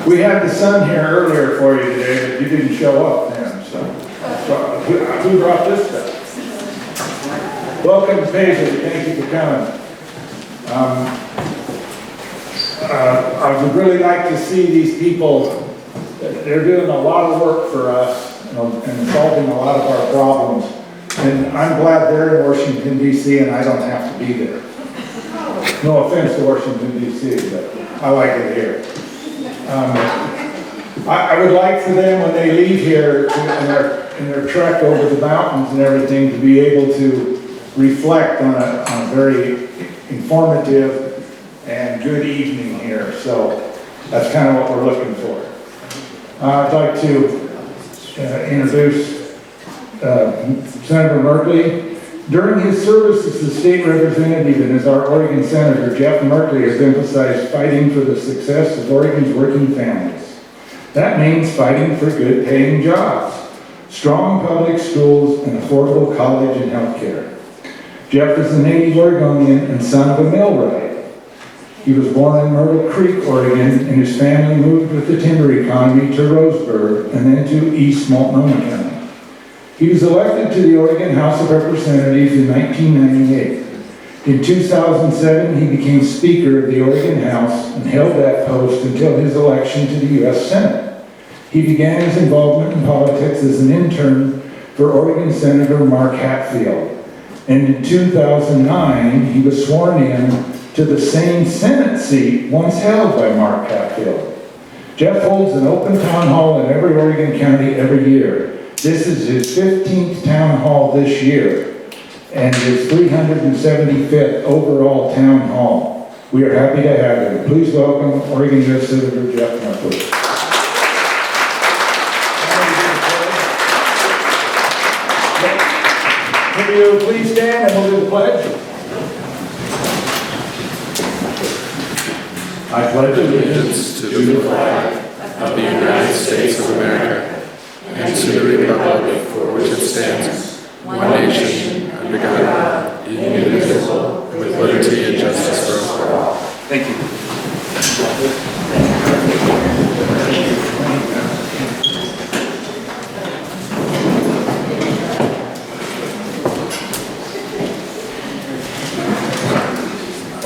We had the sun here earlier for you today, but you didn't show up then, so who brought this stuff? Welcome to Paisley, thank you for coming. I would really like to see these people. They're doing a lot of work for us and solving a lot of our problems. And I'm glad they're in Washington, D.C., and I don't have to be there. No offense to Washington, D.C., but I like it here. I would like for them, when they leave here in their trek over the mountains and everything, to be able to reflect on a very informative and good evening here. So that's kind of what we're looking for. I'd like to introduce Senator Merkley. During his service as the state representative and as our Oregon Senator, Jeff Merkley has emphasized fighting for the success of Oregon's working families. That means fighting for good paying jobs, strong public schools, and affordable college and health care. Jeff is a native Oregonian and son of a millwright. He was born in Myrtle Creek, Oregon, and his family moved with the timber economy to Roseburg and then to East Multnomah County. He was elected to the Oregon House of Representatives in 1998. In 2007, he became Speaker of the Oregon House and held that post until his election to the U.S. Senate. He began his involvement in politics as an intern for Oregon Senator Mark Hatfield. And in 2009, he was sworn in to the same Senate seat once held by Mark Hatfield. Jeff holds an open town hall in every Oregon county every year. This is his 15th town hall this year and his 375th overall town hall. We are happy to have him. Please welcome Oregon U.S. Senator Jeff Merkley. Will you please stand and we'll do the pledge? I pledge allegiance to the flag of the United States of America and to the republic for which it stands, one nation, under God, indivisible, with liberty and justice for all. Thank you.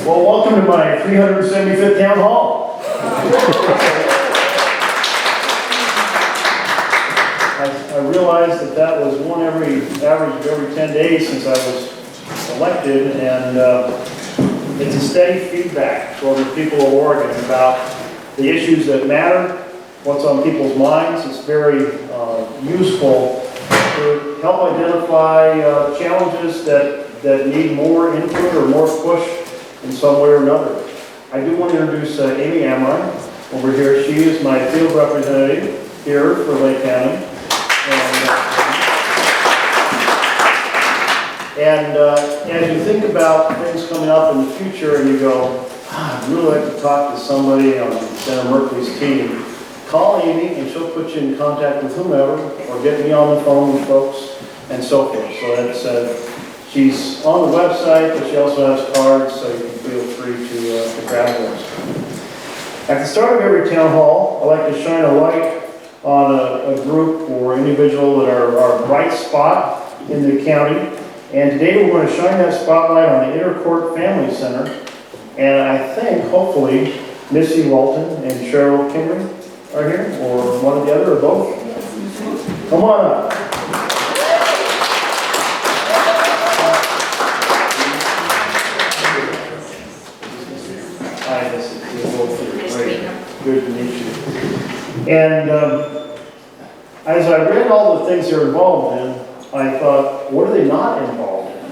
Well, welcome to my 375th town hall. I realized that was one average of every 10 days since I was elected, and it's a steady feedback from the people of Oregon about the issues that matter, what's on people's minds. It's very useful to help identify challenges that need more input or more push in some way or another. I do want to introduce Amy Amron over here. She is my field representative here for Lake County. And as you think about things coming up in the future and you go, I'd really like to talk to somebody on Senator Merkley's team, call Amy and she'll put you in contact with whomever or get me on the phone with folks and so forth. So that's, she's on the website, but she also has cards, so you can feel free to grab those. At the start of every town hall, I like to shine a light on a group or individual that are our bright spot in the county. And today we're going to shine that spotlight on the Intercourt Family Center. And I think, hopefully, Missy Walton and Cheryl Kimmery are here, or one or the other, or both. Come on up. Hi, Missy. Good to meet you. And as I read all the things they're involved in, I thought, what are they not involved in?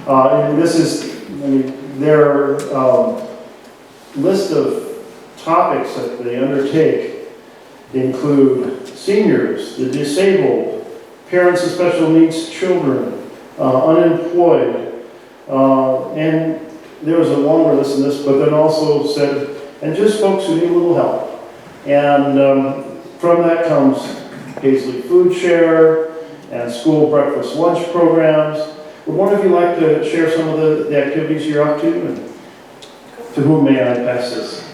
And this is, their list of topics that they undertake include seniors, the disabled, parents of special needs children, unemployed, and there was a longer list of this, but then also said, and just folks who need a little help. And from that comes Paisley Food Share and school breakfast lunch programs. Would one of you like to share some of the activities you're up to? And to whom may I pass this?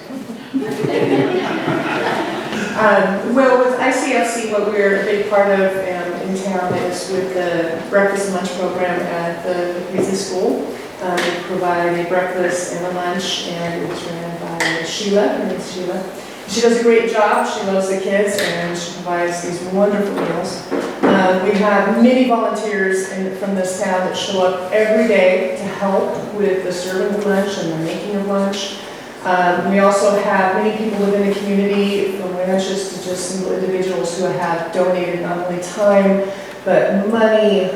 Well, with ICFC, what we're a big part of in town is with the breakfast and lunch program at the Paisley School. We provide a breakfast and a lunch, and it's ran by Sheila. Her name's Sheila. She does a great job. She loves the kids, and she provides these wonderful meals. We have many volunteers from this town that show up every day to help with the serving of lunch and the making of lunch. We also have many people within the community, from ranches to just single individuals, who have donated not only time, but money,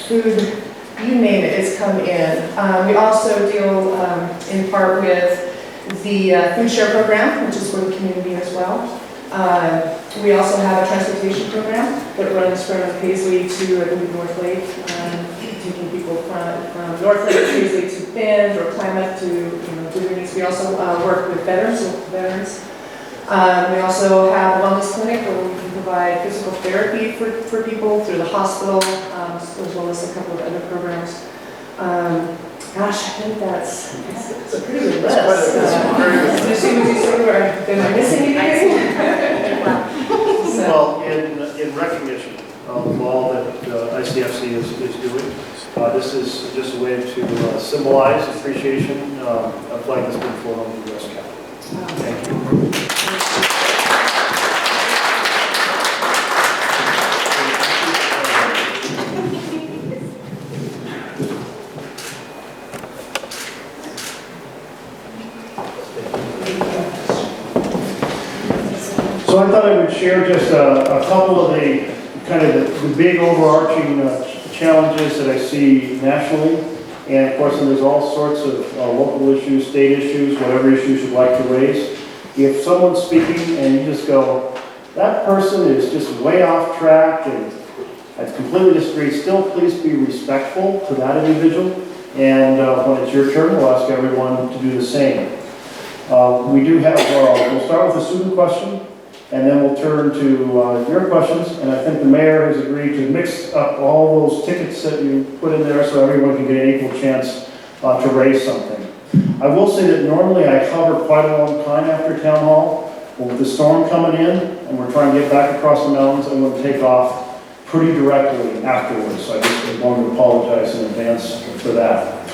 food, you name it, it's come in. We also deal in part with the food share program, which is for the community as well. We also have a transportation program that runs from Paisley to, I believe, North Lake, taking people from North Lake, Paisley to Bend or Klamath to different needs. We also work with veterans, local veterans. We also have a wellness clinic where we can provide physical therapy for people through the hospital, as well as a couple of other programs. Gosh, I think that's a pretty good list. Am I missing anything? Well, in recognition of all that ICFC is doing, this is just a way to symbolize appreciation of a flag that's been flown over the U.S. Capitol. Thank you. So I thought I would share just a couple of the kind of the big overarching challenges that I see nationally. And of course, there's all sorts of local issues, state issues, whatever issues you'd like to raise. If someone's speaking and you just go, that person is just way off track and I completely disagree, still please be respectful to that individual. And when it's your turn, we'll ask everyone to do the same. We do have, we'll start with a student question. And then we'll turn to your questions, and I think the mayor has agreed to mix up all those tickets that you put in there so everyone can get an equal chance to raise something. I will say that normally I hover quite a long time after town hall, but with the storm coming in, and we're trying to get back across the mountains, I'm going to take off pretty directly afterwards, so I just wanted to apologize in advance for that.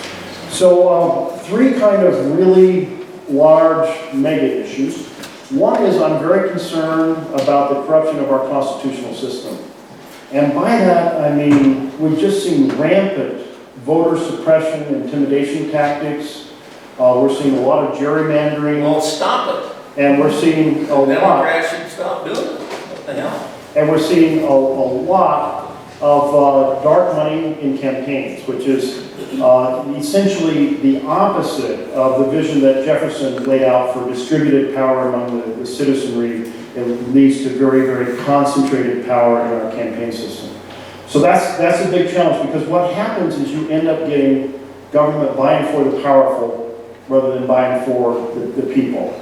So three kind of really large mega issues. One is I'm very concerned about the corruption of our constitutional system. And by that, I mean, we've just seen rampant voter suppression, intimidation tactics. We're seeing a lot of gerrymandering. Well, stop it. And we're seeing a lot. Democrats should stop doing it. What the hell? And we're seeing a lot of dark money in campaigns, which is essentially the opposite of the vision that Jefferson laid out for distributed power among the citizenry. It leads to very, very concentrated power in our campaign system. So that's a big challenge, because what happens is you end up getting government buying for the powerful rather than buying for the people.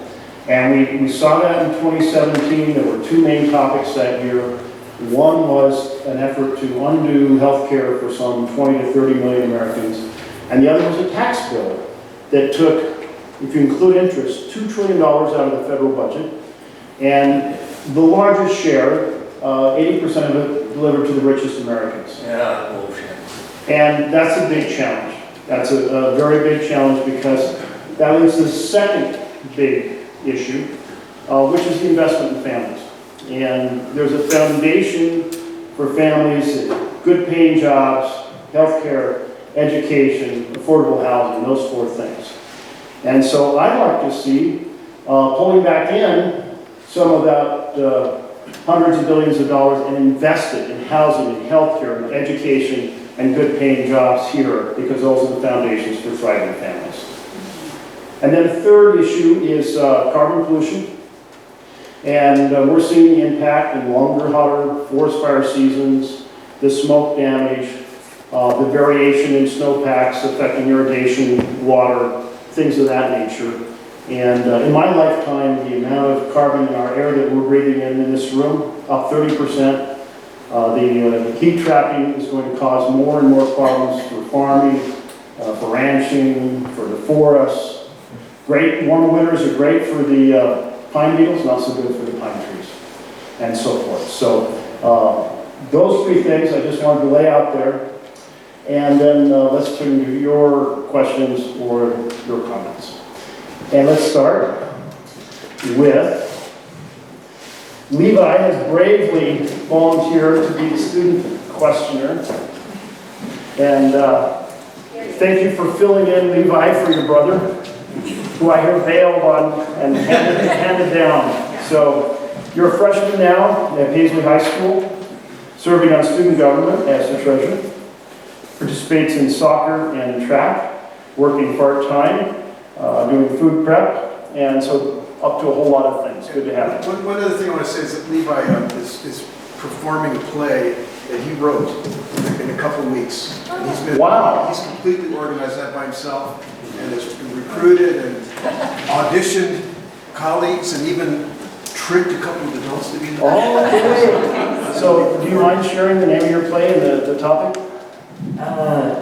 And we saw that in 2017. There were two main topics that year. One was an effort to undo health care for some 20 to 30 million Americans. And the other was a tax bill that took, if you include interest, $2 trillion out of the federal budget. And the largest share, 80% of it, delivered to the richest Americans. Yeah, bullshit. And that's a big challenge. That's a very big challenge, because that leads to the second big issue, which is the investment in families. And there's a foundation for families, good paying jobs, health care, education, affordable housing, those four things. And so I'd like to see pulling back in some of that hundreds of billions of dollars and invest it in housing, in health care, in education, and good paying jobs here, because those are the foundations for thriving families. And then the third issue is carbon pollution. And we're seeing the impact in longer, hotter forest fire seasons, the smoke damage, the variation in snowpacks affecting irrigation, water, things of that nature. And in my lifetime, the amount of carbon in our air that we're breathing in this room, up 30%. The heat trapping is going to cause more and more problems for farming, for ranching, for the forests. Great warm winters are great for the pine beetles, not so good for the pine trees. and so forth. So those three things I just wanted to lay out there. And then let's turn to your questions or your comments. And let's start with Levi has bravely volunteered to be the student questioner. And thank you for filling in, Levi, for your brother, who I hear bailed on and handed down. So you're a freshman now at Paisley High School, serving on student government as the treasurer, participates in soccer and track, working part-time, doing food prep, and so up to a whole lot of things. Good to have you. One other thing I want to say is that Levi is performing a play that he wrote in a couple of weeks. Wow. He's completely organized that by himself and has been recruited and auditioned colleagues and even tricked a couple of adults to be in Oh, so do you mind sharing the name of your play and the topic?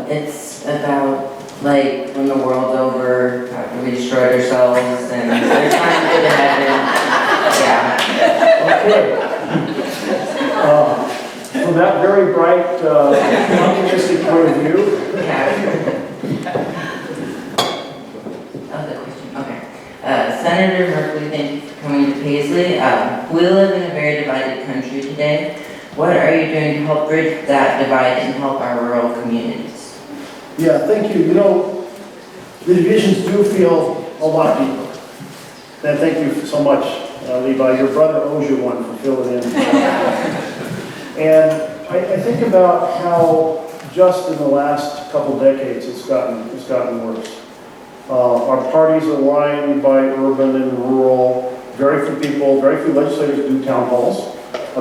It's about, like, when the world's over, after we destroyed ourselves, and there's time to go to heaven. Yeah. Okay. From that very bright, optimistic point of view. Yeah. Oh, the question, okay. Senator Merkley, thank you for coming to Paisley. We live in a very divided country today. What are you doing to help bridge that divide and help our rural communities? Yeah, thank you. You know, the divisions do feel a lot deeper. And thank you so much, Levi. Your brother owes you one for filling in. And I think about how just in the last couple decades it's gotten worse. Our parties are lined by urban and rural. Very few people, very few legislators do town halls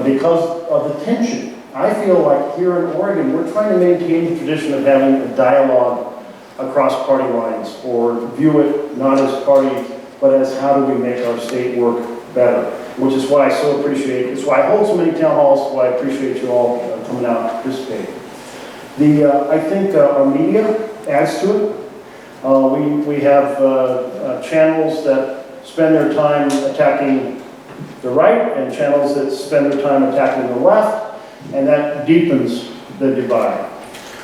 because of the tension. I feel like here in Oregon, we're trying to maintain the tradition of having a dialogue across party lines, or view it not as party, but as how do we make our state work better, which is why I so appreciate, it's why I hold so many town halls, why I appreciate you all coming out to participate. I think our media adds to it. We have channels that spend their time attacking the right and channels that spend their time attacking the left, and that deepens the divide.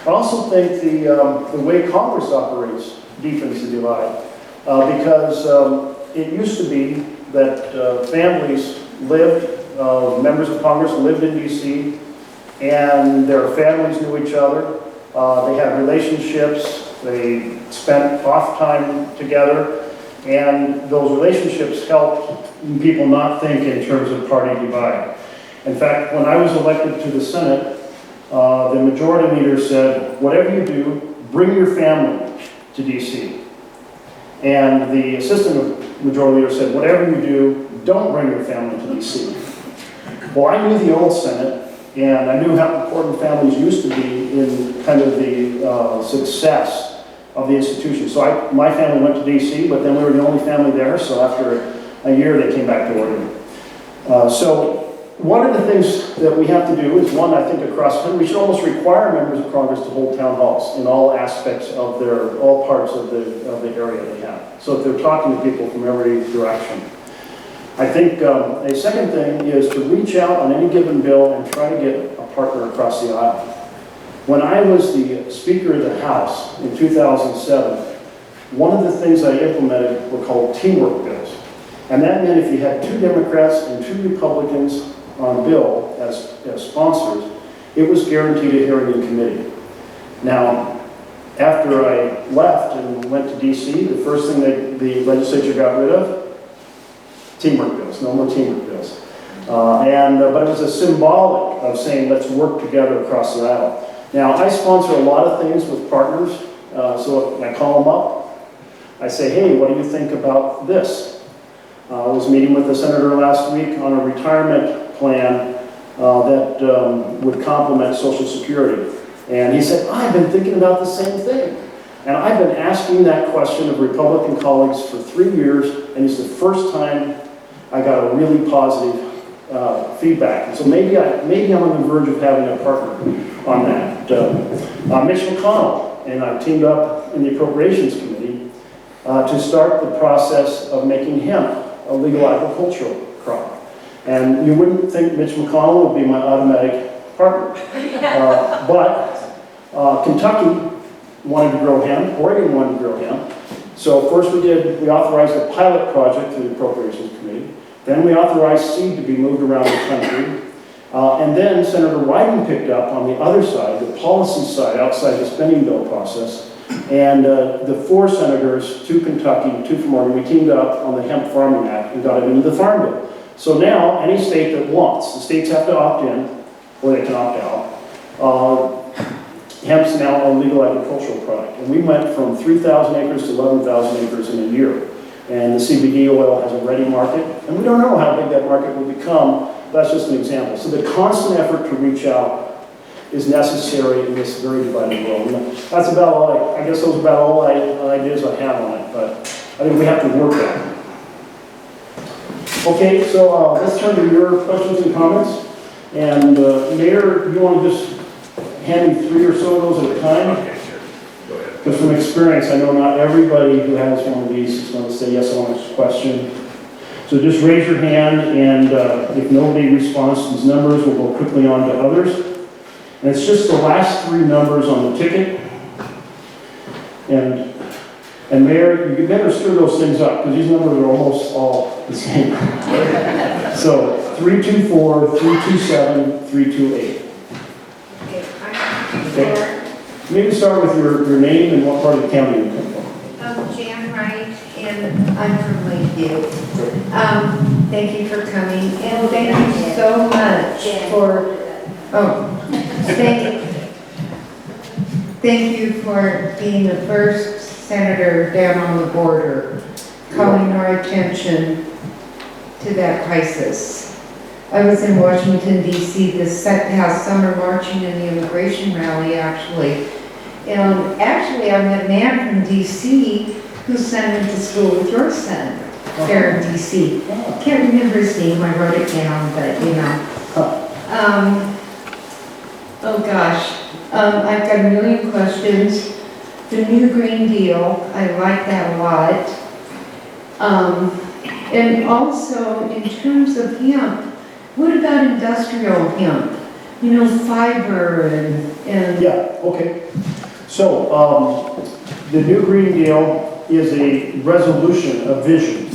I also think the way Congress operates deepens the divide because it used to be that families lived, members of Congress lived in D.C. and their families knew each other. They had relationships, they spent off time together, and those relationships helped people not think in terms of party divide. In fact, when I was elected to the Senate, the majority leader said, whatever you do, bring your family to D.C. And the assistant majority leader said, whatever you do, don't bring your family to D.C. Well, I knew the old Senate, and I knew how important families used to be in kind of the success of the institution. So my family went to D.C., but then we were the only family there, so after a year they came back to Oregon. So one of the things that we have to do is, one, I think across the country, we should almost require members of Congress to hold town halls in all aspects of all parts of the area they have, so that they're talking to people from every direction. I think a second thing is to reach out on any given bill and try to get a partner across the aisle. When I was the Speaker of the House in 2007, one of the things I implemented were called teamwork bills. And that meant if you had 2 Democrats and 2 Republicans on a bill as sponsors, it was guaranteed a hearing in committee. Now, after I left and went to D.C., the first thing that the legislature got rid of, teamwork bills, no more teamwork bills. But it was a symbolic of saying, let's work together across the aisle. Now, I sponsor a lot of things with partners, so I call them up. I say, hey, what do you think about this? I was meeting with the senator last week on a retirement plan that would complement Social Security. And he said, I've been thinking about the same thing. And I've been asking that question of Republican colleagues for 3 years, and it's the first time I got a really positive feedback. And so maybe I'm on the verge of having a partner on that. Mitch McConnell and I teamed up in the Appropriations Committee to start the process of making hemp a legal agricultural crop. And you wouldn't think Mitch McConnell would be my automatic partner. But Kentucky wanted to grow hemp, Oregon wanted to grow hemp. So first we authorized a pilot project through the Appropriations Committee. Then we authorized seed to be moved around the country. And then Senator Wyden picked up on the other side, the policy side, outside the spending bill process. And the 4 senators, 2 Kentucky, 2 from Oregon, we teamed up on the Hemp Farming Act and got it into the Farm Bill. So now, any state that wants, the states have to opt in, or they can opt out. Hemp's now a legal agricultural product. And we went from 3,000 acres to 11,000 acres in a year. And the CBD oil has a ready market. And we don't know how big that market will become. That's just an example. So the constant effort to reach out is necessary in this very divided world. And that's about all I guess those are about all ideas I have on it. But I think we have to work on it. Okay, so let's turn to your questions and comments. And Mayor, you want to just hand me 3 or so of those at a time? Okay, sure. Go ahead. Because from experience, I know not everybody who has one of these is going to say, yes, I want a question. So just raise your hand, and if nobody responds to these numbers, we'll go quickly on to others. And it's just the last 3 numbers on the ticket. And Mayor, you better stir those things up, because these numbers are almost all the same. So 324, 327, 328. Okay. Maybe start with your name and what part of the county you come from. I'm Jan Wright, and I'm from Lakeview. Thank you for coming, and thank you so much for, thank you for being the first senator down on the border, calling our attention to that crisis. I was in Washington, D.C. this past summer marching in the immigration rally, actually. And actually, I met a man from D.C. who sent me to school with your son there in D.C. Can't remember his name, I wrote it down, but you know. Oh gosh, I've got a million questions. The new Green Deal, I like that a lot. And also, in terms of hemp, what about industrial hemp? You know, fiber and... Yeah, okay. So, the new Green Deal is a resolution, a vision,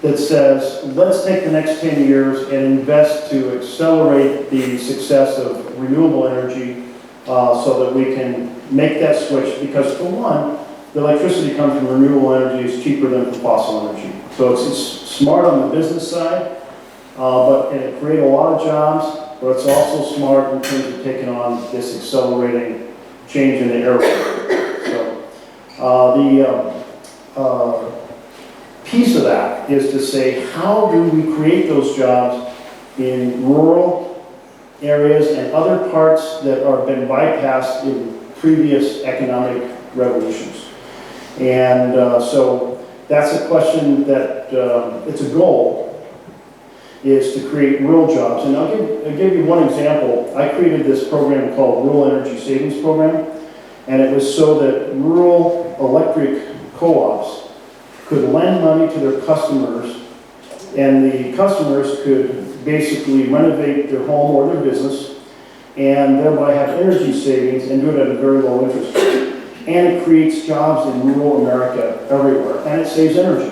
that says, let's take the next 10 years and invest to accelerate the success of renewable energy so that we can make that switch. Because for one, the electricity comes from renewable energy is cheaper than from fossil energy. So it's smart on the business side, and it creates a lot of jobs, but it's also smart in terms of taking on this accelerating change in the area. So the piece of that is to say, how do we create those jobs in rural areas and other parts that have been bypassed in previous economic revolutions? And so that's a question that, it's a goal, is to create rural jobs. And I'll give you one example. I created this program called Rural Energy Savings Program, and it was so that rural electric co-ops could lend money to their customers, and the customers could basically renovate their home or their business, and thereby have energy savings and do it at a very low interest rate. And it creates jobs in rural America everywhere, and it saves energy.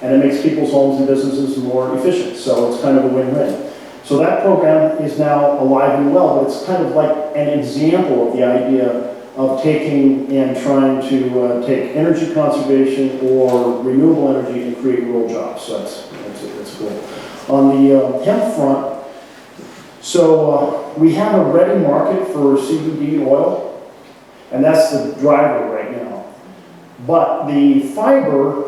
And it makes people's homes and businesses more efficient, so it's kind of a win-win. So that program is now alive and well, but it's kind of like an example of the idea of taking and trying to take energy conservation or renewable energy and create rural jobs. So that's cool. On the hemp front, so we have a ready market for CBD oil, and that's the driver right now. But the fiber,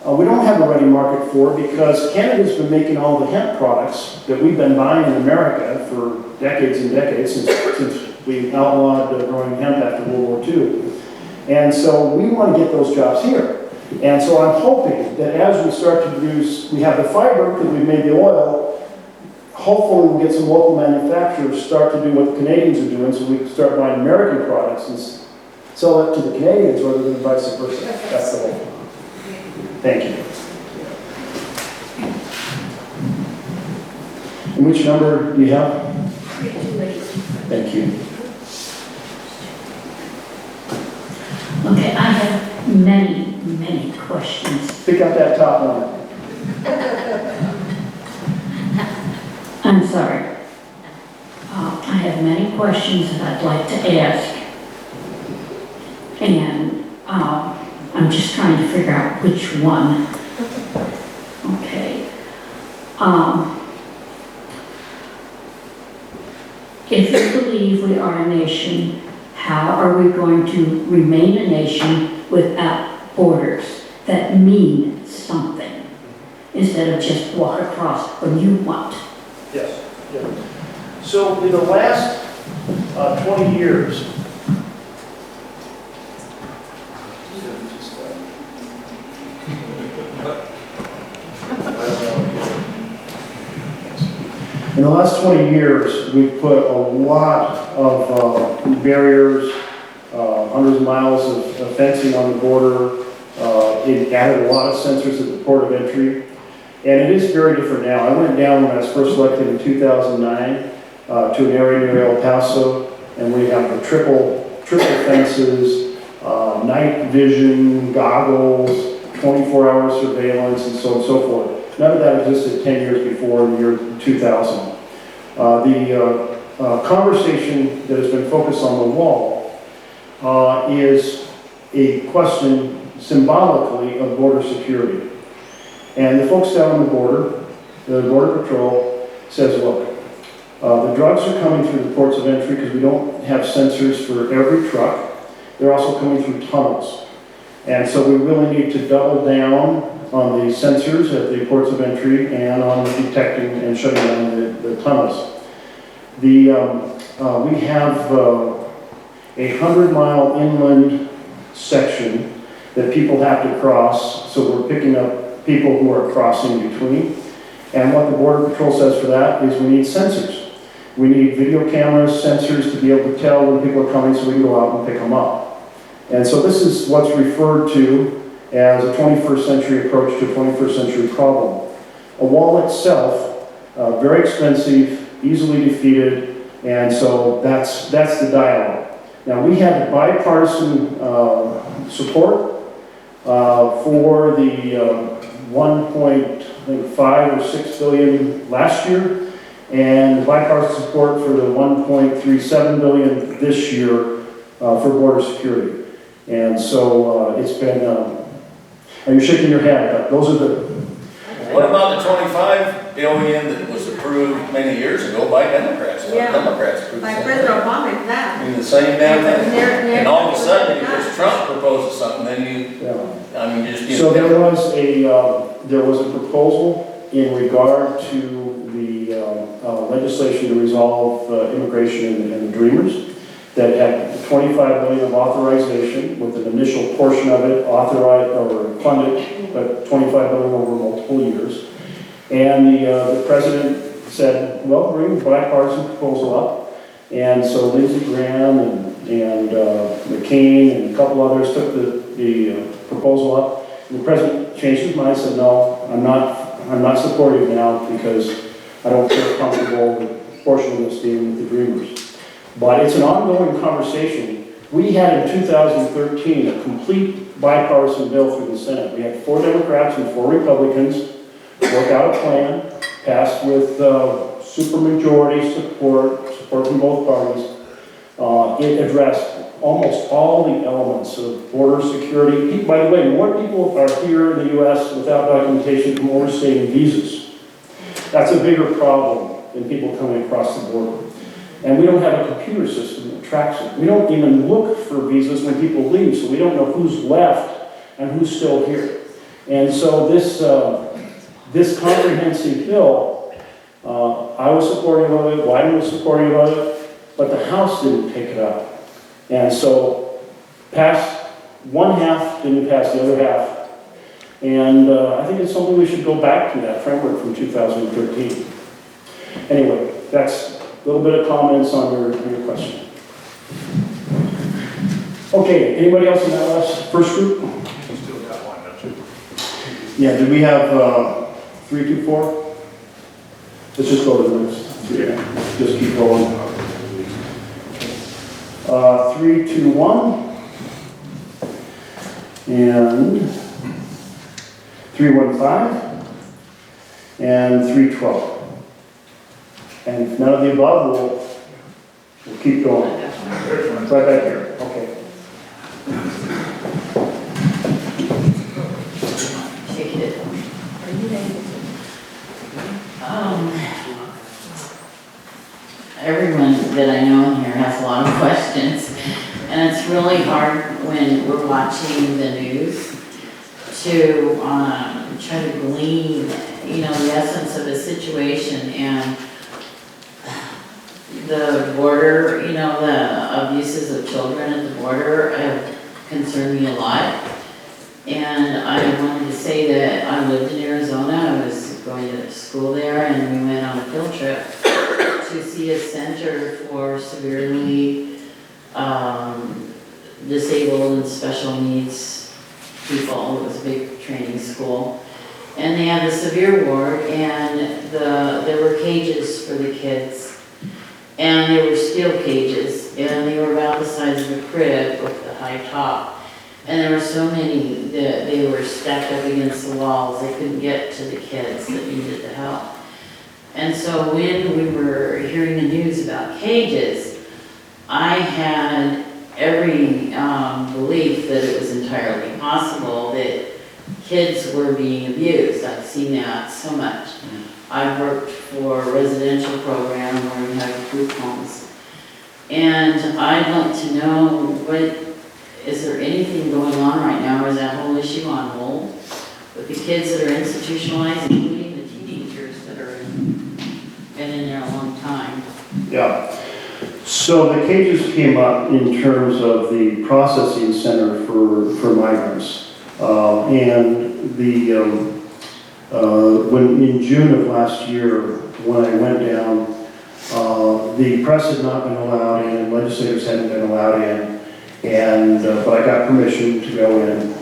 we don't have a ready market for because Canada's been making all the hemp products that we've been buying in America for decades and decades since we outlawed growing hemp after World War II. And so we want to get those jobs here. And so I'm hoping that as we start to produce, we have the fiber because we've made the oil, hopefully we'll get some local manufacturers start to do what the Canadians are doing, so we can start buying American products and sell it to the Canadians rather than vice versa. That's the whole. Thank you. And which number do you have? Thank you. Okay, I have many questions. Pick out that top one. I'm sorry. I have many questions that I'd like to ask. And I'm just trying to figure out which one. Okay. If you believe we are a nation, how are we going to remain a nation without borders that mean something instead of just walk across when you want? Yes. Yeah. So in the last 20 years, in the last 20 years, we've put a lot of barriers, hundreds of miles of fencing on the border. It added a lot of sensors at the port of entry. And it is very different now. I went down when I was first elected in 2009 to an area near El Paso, and we have the triple fences, night vision, goggles, 24-hour surveillance, and so on and so forth. None of that existed 10 years before in the year 2000. The conversation that has been focused on the wall is a question symbolically of border security. And the folks down on the border, the Border Patrol, says, look, the drugs are coming through the ports of entry because we don't have sensors for every truck. They're also coming through tunnels. And so we really need to double down on the sensors at the ports of entry and on detecting and shutting down the tunnels. We have a 100-mile inland section that people have to cross, so we're picking up people who are crossing between. And what the Border Patrol says for that is we need sensors. We need video cameras, sensors to be able to tell when people are coming so we can go out and pick them up. And so this is what's referred to as a 21st century approach to a 21st century problem. A wall itself, very expensive, easily defeated, and so that's the dialogue. Now we had bipartisan support for the 1.5 or 6 billion last year, and bipartisan support for the 1.37 billion this year for border security. And so it's been, you're shaking your head, but those are the... What about the 25 billion that was approved many years ago by Democrats? Yeah. Democrats approved By the same President thing. Obama, in that. I mean, the same damn thing. They're- And all of a sudden, because Trump proposes something, then you, Yeah. I mean, you just... So there was a proposal in regard to the legislation to resolve immigration and the Dreamers that had 25 billion of authorization with an initial portion of it authorized or funded, but 25 billion over multiple years. And the president said, well, bring the bipartisan proposal up. And so Lindsey Graham and McCain and a couple others took the proposal up. And the president changed his mind and said, no, I'm not supportive now because I don't feel comfortable with a portion of this dealing with the Dreamers. But it's an ongoing conversation. We had in 2013 a complete bipartisan bill through the Senate. We had 4 Democrats and 4 Republicans work out a plan, passed with supermajority support from both parties. It addressed almost all the elements of border security. By the way, more people are here in the U.S. without documentation from overstaying visas. That's a bigger problem than people coming across the border. And we don't have a computer system that tracks it. We don't even look for visas when people leave, so we don't know who's left and who's still here. And so this comprehensive bill, I was supportive of it, Wyden was supportive of it, but the House didn't take it up. And so passed one half, didn't pass the other half. And I think it's something we should go back to, that framework from 2013. Anyway, that's a little bit of comments on your question. Okay, anybody else in that last first group? You still got one, don't you? Yeah, did we have 324? Let's just go to the next. Just keep going. 3, 2, 1. And 315. And 312. And if none of the above, we'll keep going. Right back here. Okay. Shake it. Everyone that I know in here has a lot of questions, and it's really hard when we're watching the news to try to glean, the essence of a situation. And the border, the abuses of children at the border have concerned me a lot. And I wanted to say that I lived in Arizona. I was going to school there, and we went on a field trip to see a center for severely disabled and special needs people. It was a big training school. And they had the severe ward, and there were cages for the kids. And they were steel cages, and they were about the size of a crib with the high top. And there were so many that they were stacked up against the walls. They couldn't get to the kids that needed the help. And so when we were hearing the news about cages, I had every belief that it was entirely possible that kids were being abused. I've seen that so much. I've worked for a residential program where we have group homes. And I'd like to know, is there anything going on right now, or is that whole issue on hold with the kids that are institutionalized, including the teenagers that are been in there a long time? Yeah. So the cages came up in terms of the processing center for migrants. And when in June of last year, when I went down, the press had not been allowed in, legislators hadn't been allowed in, but I got permission to go in.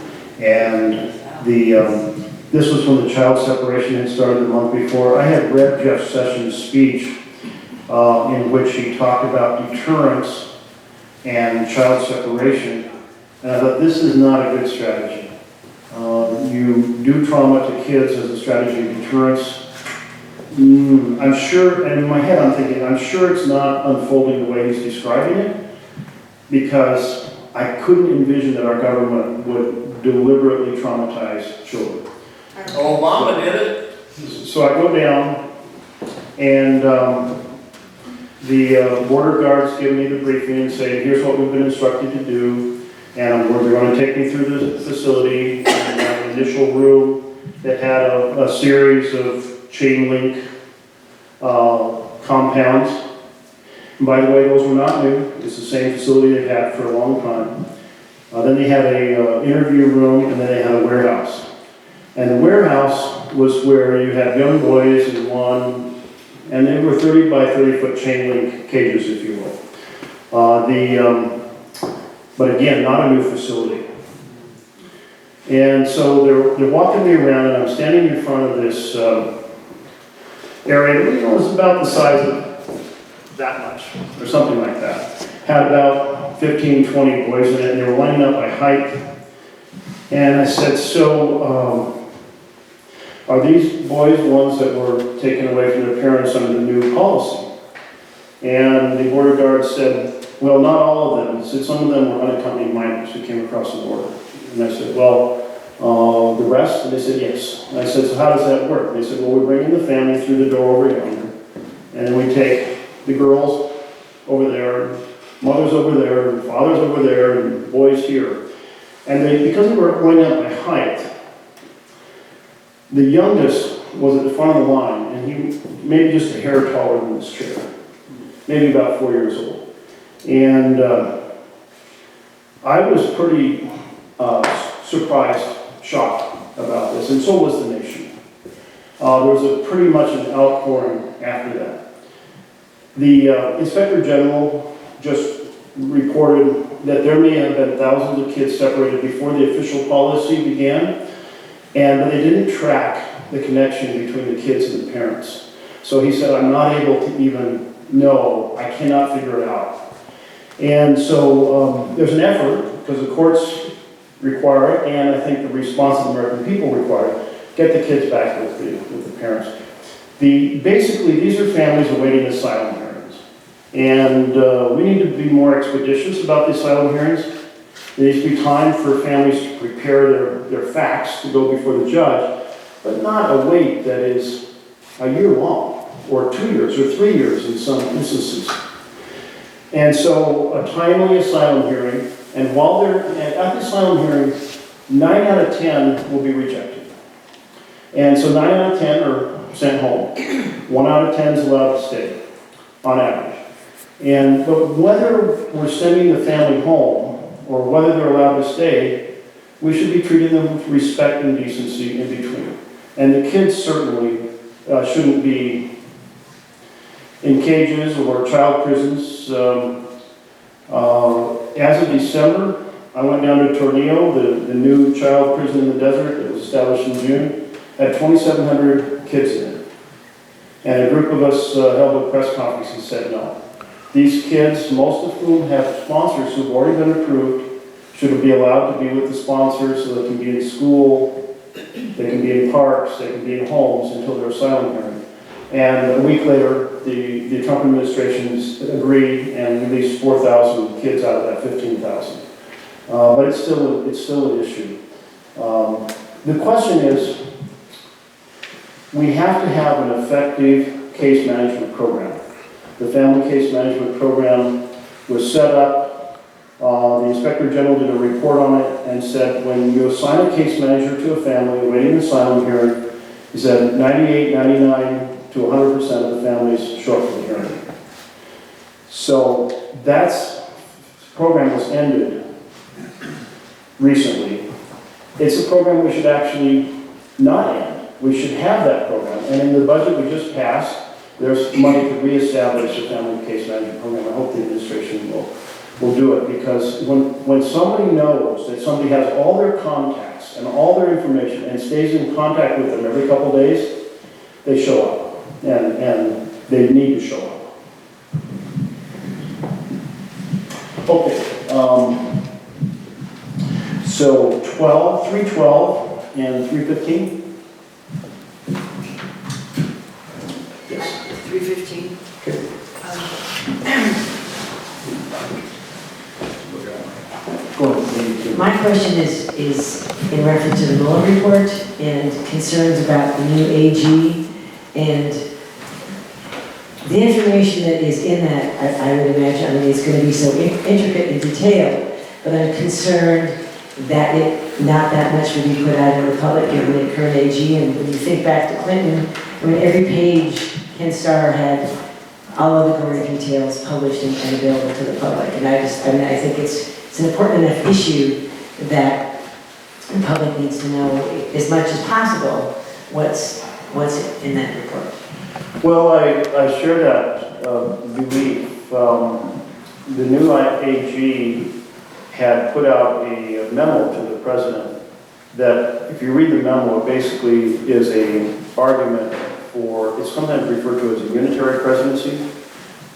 And this was when the child separation had started the month before. I had read Jeff Sessions' speech in which he talked about deterrence and child separation. And I thought, this is not a good strategy. You do trauma to kids as a strategy of deterrence. I'm sure, and in my head I'm thinking, I'm sure it's not unfolding the way he's describing it, because I couldn't envision that our government would deliberately traumatize children. Obama did it. So I go down, and the border guards give me the briefing and say, here's what we've been instructed to do, and they're going to take me through the facility, and an initial room that had a series of chain link compounds. And by the way, those were not new. It's the same facility they've had for a long time. Then they had a interview room, and then they had a warehouse. And the warehouse was where you had young boys in one, and they were 30 by 30 foot chain link cages, if you will. But again, not a new facility. And so they're walking me around, and I'm standing in front of this area that was about the size of that much, or something like that. Had about 15, 20 boys in it, and they were lining up by height. And I said, so, are these boys ones that were taken away from their parents under the new policy? And the border guard said, well, not all of them. He said some of them were unaccompanied minors who came across the border. And I said, well, the rest? And they said, yes. And I said, so how does that work? And they said, well, we bring in the family through the door over yonder, and then we take the girls over there, mothers over there, and fathers over there, and boys here. And because they were going up by height, the youngest was at the front of the line, and he maybe just a hair taller than this chair, maybe about 4 years old. And I was pretty surprised, shocked about this, and so was the nation. There was pretty much an outpouring after that. The Inspector General just reported that there may have been thousands of kids separated before the official policy began, and they didn't track the connection between the kids and the parents. So he said, I'm not able to even know, I cannot figure it out. And so there's an effort, because the courts require it, and I think the response of the American people require it, get the kids back with the parents. Basically, these are families awaiting asylum hearings. And we need to be more expeditious about the asylum hearings. There needs to be time for families to prepare their facts to go before the judge, but not a wait that is a year long, or 2 years, or 3 years in some instances. And so a timely asylum hearing, and while they're at the asylum hearing, 9 out of 10 will be rejected. And so 9 out of 10 are sent home. 1 out of 10 is allowed to stay, on average. But whether we're sending the family home, or whether they're allowed to stay, we should be treating them with respect and decency in between. And the kids certainly shouldn't be in cages or child prisons. As of December, I went down to Tornillo, the new child prison in the desert that was established in June, had 2,700 kids in it. And a group of us held a press conference and said no. These kids, most of whom have sponsors who've already been approved, should be allowed to be with the sponsors so they can be in school, they can be in parks, they can be in homes until their asylum hearing. And a week later, the Trump administration agreed and released 4,000 kids out of that 15,000. But it's still an issue. The question is, we have to have an effective case management program. The Family Case Management Program was set up. The Inspector General did a report on it and said when you assign a case manager to a family awaiting asylum hearing, he said 98, 99 to 100% of the families show up for the hearing. So that program was ended recently. It's a program we should actually not end. We should have that program. And in the budget we just passed, there's money to reestablish the Family Case Management Program. I hope the administration will do it, because when somebody knows that somebody has all their contacts and all their information and stays in contact with them every couple days, they show up, and they need to show up. Okay, so 312 and 315. 315. My question is in reference to the Mueller report and concerns about the new AG and the information that is in that. I would imagine, I mean, it's going to be so intricate and detailed, but I'm concerned that not that much will be put out in the public given the current AG. And when you think back to Clinton, I mean, every page Ken Starr had all of the gory details published and available to the public. And I think it's an important enough issue that the public needs to know as much as possible what's in that report. Well, I share that belief. The new AG had put out a memo to the president that, if you read the memo, it basically is an argument for, it's sometimes referred to as a unitary presidency,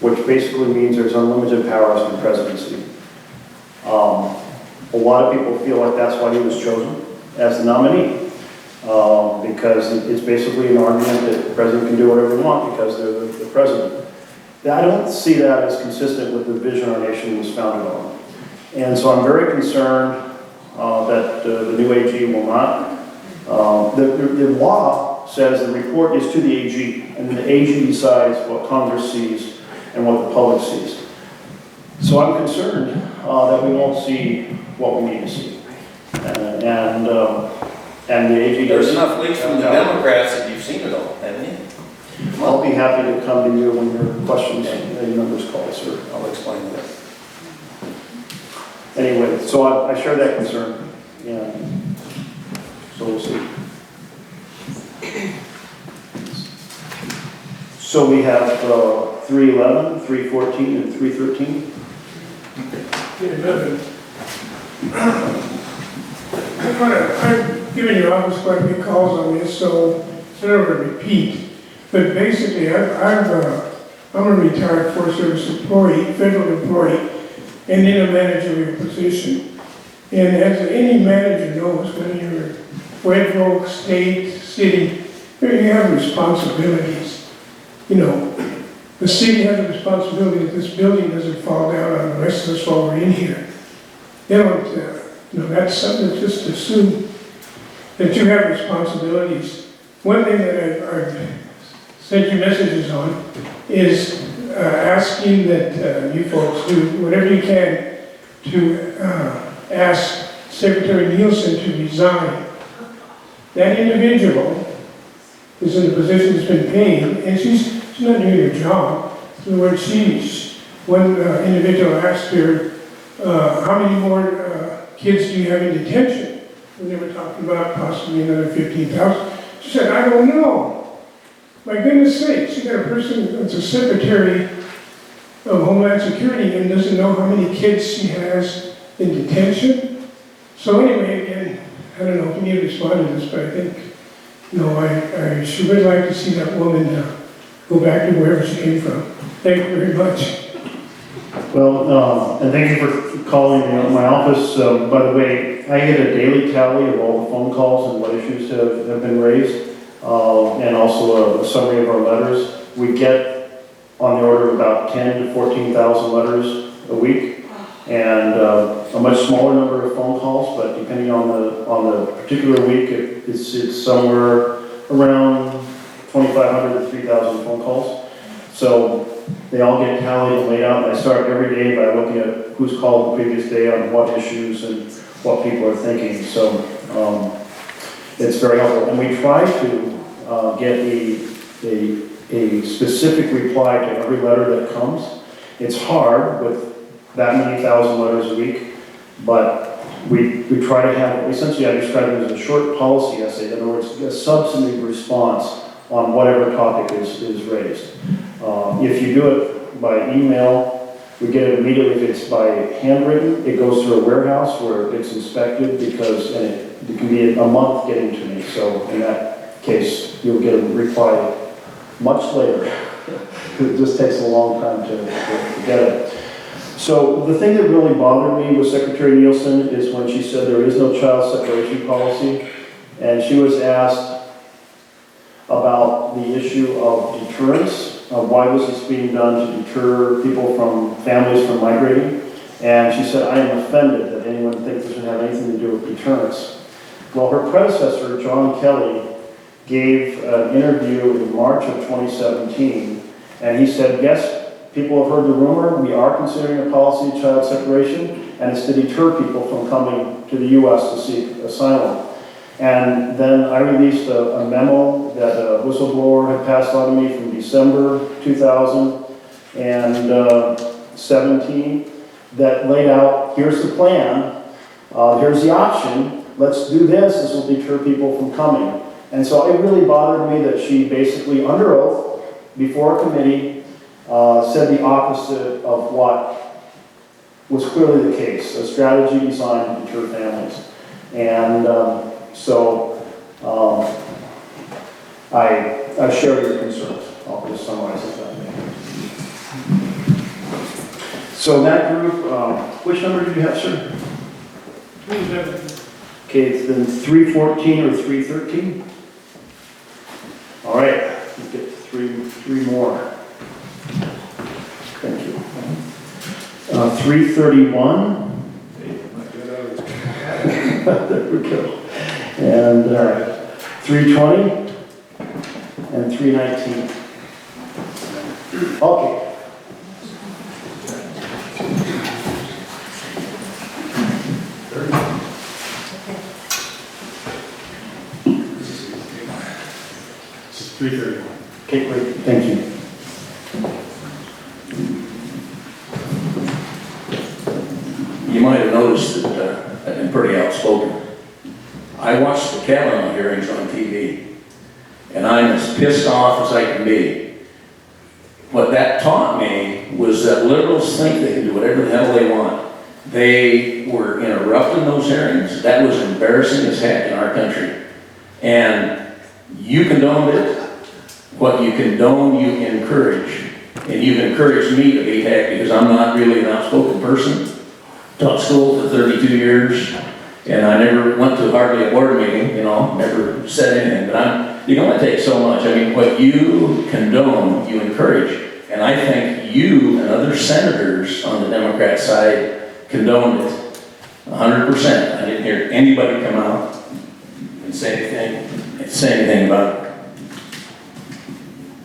which basically means there's unlimited powers in the presidency. A lot of people feel like that's why he was chosen as the nominee, because it's basically an argument that the president can do whatever they want because they're the president. I don't see that as consistent with the vision our nation was founded on. And so I'm very concerned that the new AG will not. The law says the report is to the AG, and the AG decides what Congress sees and what the public sees. So I'm concerned that we won't see what we need to see. And the AG... There's enough leaks from the Democrats that you've seen it all, haven't you? I'll be happy to come to you when your questions and numbers call, sir. I'll explain that. Anyway, so I share that concern. Yeah. So we'll see. So we have 311, 314, and 313. I've given your office quite a few calls on this, so I don't want to repeat. But basically, I'm a retired Forest Service employee, federal employee, and in a managerial position. And as any manager knows, when you're federal, state, city, you have responsibilities. You know, the city has a responsibility that this building doesn't fall down on the rest of us while we're in here. They don't, you know, that's something that just assume that you have responsibilities. One thing that I've sent you messages on is asking that you folks do whatever you can to ask Secretary Nielsen to resign. That individual is in a position that's been paid, and she's not doing her job. In other words, one individual asked her, how many more kids do you have in detention? And they were talking about possibly another 15,000. She said, I don't know. My goodness sakes, you got a person that's a secretary of Homeland Security and doesn't know how many kids she has in detention. So anyway, again, I don't know if you need to respond to this, but I think, you know, I sure would like to see that woman go back to wherever she came from. Thank you very much. Well, and thank you for calling my office. By the way, I get a daily tally of all the phone calls and what issues have been raised, and also a summary of our letters. We get on the order of about 10 to 14,000 letters a week, and a much smaller number of phone calls, but depending on the particular week, it's somewhere around 2,500 to 3,000 phone calls. So they all get tallied and laid out, and I start every day by looking at who's called the previous day on what issues and what people are thinking. So it's very helpful. And we try to get a specific reply to every letter that comes. It's hard with that many thousand letters a week, but we try to have, essentially I describe it as a short policy essay, in other words, a substantive response on whatever topic is raised. If you do it by email, we get it immediately. If it's by handwritten, it goes through a warehouse where it gets inspected because it can be a month getting to me. So in that case, you'll get a reply much later. It just takes a long time to get it. So the thing that really bothered me with Secretary Nielsen is when she said there is no child separation policy, and she was asked about the issue of deterrence. Why was this being done to deter people from families from migrating? And she said, I am offended that anyone thinks this would have anything to do with deterrence. Well, her predecessor, John Kelly, gave an interview in March of 2017, and he said, yes, people have heard the rumor, we are considering a policy of child separation, and it's to deter people from coming to the U.S. to seek asylum. And then I released a memo that a whistleblower had passed on to me from December 2017 that laid out, here's the plan, here's the option, let's do this will deter people from coming. And so it really bothered me that she basically, under oath, before a committee, said the opposite of what was clearly the case, a strategy designed to deter families. And so I share your concerns. I'll just summarize it that way. So that group, which number did you have, sir? 311. Okay, it's then 314 or 313? All right, let's get three more. Thank you. 331. There we go. And 320 and 319. Okay. This is 331. Okay, great. Thank you. You might have noticed that I've been pretty outspoken. I watch the Kavanaugh hearings on TV, and I'm as pissed off as I can be. What that taught me was that liberals think they can do whatever the hell they want. They were interrupting those hearings. That was embarrassing as heck in our country. And you condoned it. What you condone, you encourage. And you've encouraged me to be happy because I'm not really an outspoken person. Taught school for 32 years, and I never went to hardly a board meeting, never said anything. But you can only take so much. I mean, what you condone, you encourage. And I think you and other senators on the Democrat side condoned it 100%. I didn't hear anybody come out and say anything about it.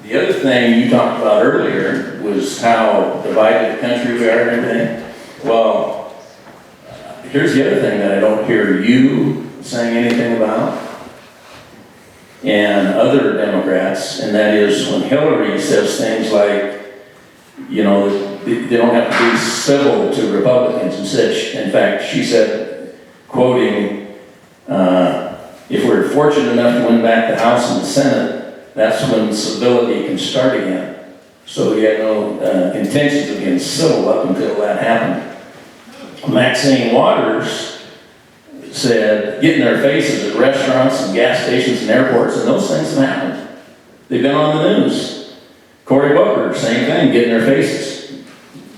The other thing you talked about earlier was how divided the country we are and everything. Well, here's the other thing that I don't hear you saying anything about, and other Democrats, and that is when Hillary says things like, they don't have to be civil to Republicans and such. In fact, she said, quoting, if we're fortunate enough to win back the House and the Senate, that's when civility can start again. So he had no intentions of being civil up until that happened. Maxine Waters said, get in their faces at restaurants and gas stations and airports, and those things have happened. They've been on the news. Cory Booker, same thing, get in their faces.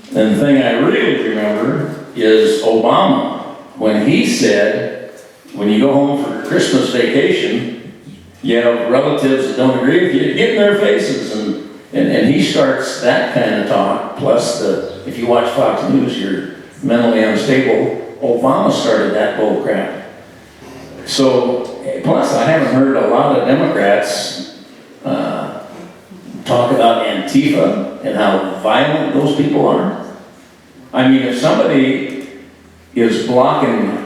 And the thing I really remember is Obama, when he said, when you go home for Christmas vacation, you have relatives that don't agree with you, get in their faces. And he starts that kind of talk, plus if you watch Fox News, you're mentally unstable. Obama started that bull crap. So, plus I haven't heard a lot of Democrats talk about Antifa and how violent those people are. I mean, if somebody is blocking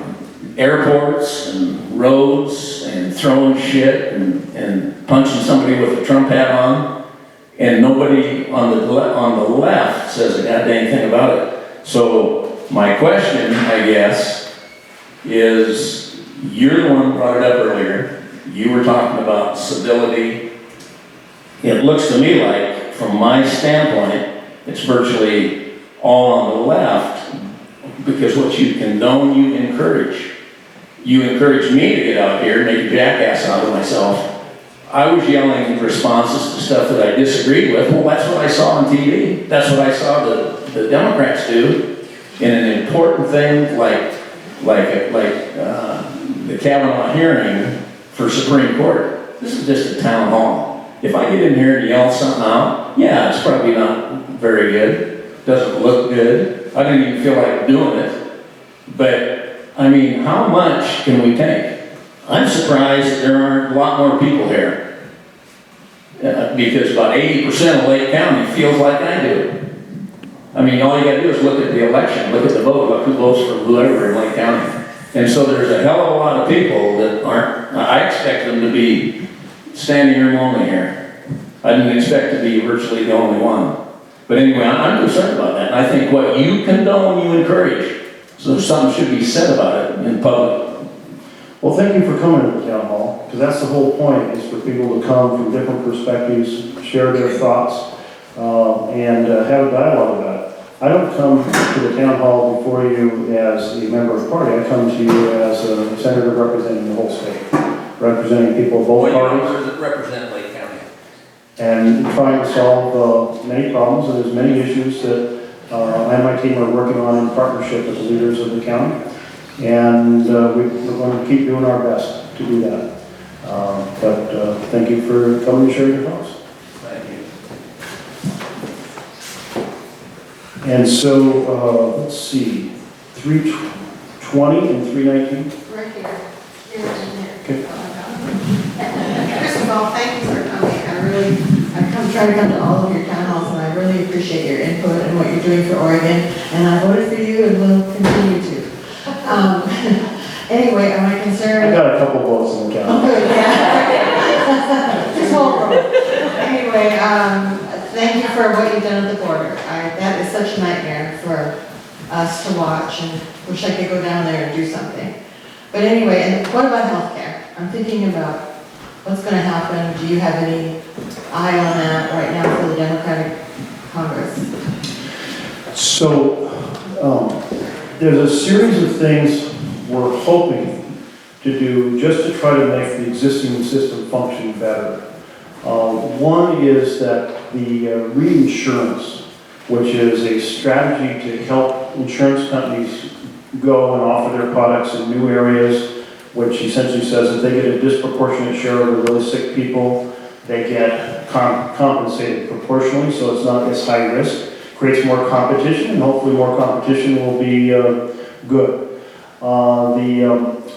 airports and roads and throwing shit and punching somebody with a Trump hat on, and nobody on the left says a goddamn thing about it. So my question, I guess, is you're the one who brought it up earlier. You were talking about civility. It looks to me like, from my standpoint, it's virtually all on the left, because what you condone, you encourage. You encouraged me to get out here and make a jackass out of myself. I was yelling responses to stuff that I disagreed with. Well, that's what I saw on TV. That's what I saw the Democrats do in an important thing like the Kavanaugh hearing for Supreme Court. This is just a town hall. If I get in here and yell something out, yeah, it's probably not very good. Doesn't look good. I didn't even feel like doing it. But, I mean, how much can we take? I'm surprised that there aren't a lot more people here. Because about 80% of Lake County feels like I do. I mean, all you gotta do is look at the election, look at the vote, look who votes for whoever in Lake County. And so there's a hell of a lot of people that aren't, I expect them to be standing room only here. I didn't expect to be virtually the only one. But anyway, I'm concerned about that. And I think what you condone, you encourage. So something should be said about it in public. Well, thank you for coming to the town hall, because that's the whole point, is for people to come from different perspectives, share their thoughts, and have a dialogue about it. I don't come to the town hall before you as a member of the party. I come to you as a senator representing the whole state, representing people of both parties. Represent Lake County. And trying to solve many problems, and there's many issues that I and my team are working on in partnership with the leaders of the county. And we're going to keep doing our best to do that. But thank you for coming to share your thoughts. Thank you. And so, let's see, 320 and 319? Right here. Here and here. Okay. First of all, thank you for coming. I've tried to come to all of your town halls, and I really appreciate your input and what you're doing for Oregon. And I voted for you and will continue to. Anyway, am I concerned? I got a couple votes in the county. Oh, good, yeah. Just hold on. Anyway, thank you for what you've done at the border. That is such a nightmare for us to watch, and wish I could go down there and do something. But anyway, and what about healthcare? I'm thinking about what's going to happen. Do you have any eye on that right now for the Democratic Congress? So, there's a series of things we're hoping to do just to try to make the existing system function better. One is that the reinsurance, which is a strategy to help insurance companies go and offer their products in new areas, which essentially says that they get a disproportionate share of the really sick people, they get compensated proportionally, so it's not as high risk, creates more competition, and hopefully more competition will be good.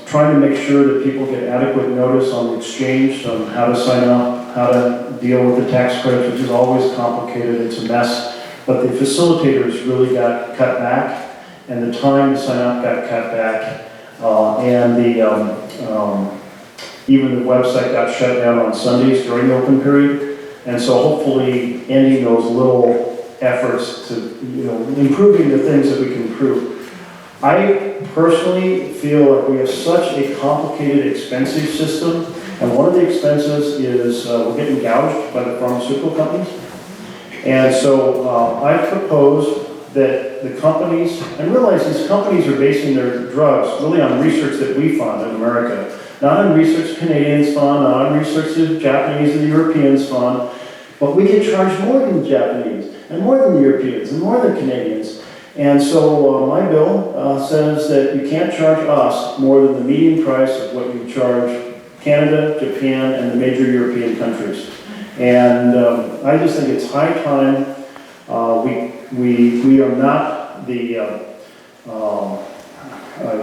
Trying to make sure that people get adequate notice on the exchange on how to sign up, how to deal with the tax credits, which is always complicated, it's a mess. But the facilitators really got cut back, and the time to sign up got cut back, and even the website got shut down on Sundays during the open period. And so hopefully ending those little efforts to, improving the things that we can improve. I personally feel like we have such a complicated, expensive system, and one of the expenses is we're getting gouged by the pharmaceutical companies. And so I proposed that the companies, and realize these companies are basing their drugs really on research that we fund in America, not on research Canadians fund, not on research the Japanese or the Europeans fund, but we can charge more than the Japanese, and more than the Europeans, and more than Canadians. And so my bill says that you can't charge us more than the median price of what you charge Canada, Japan, and the major European countries. And I just think it's high time. We are not the, I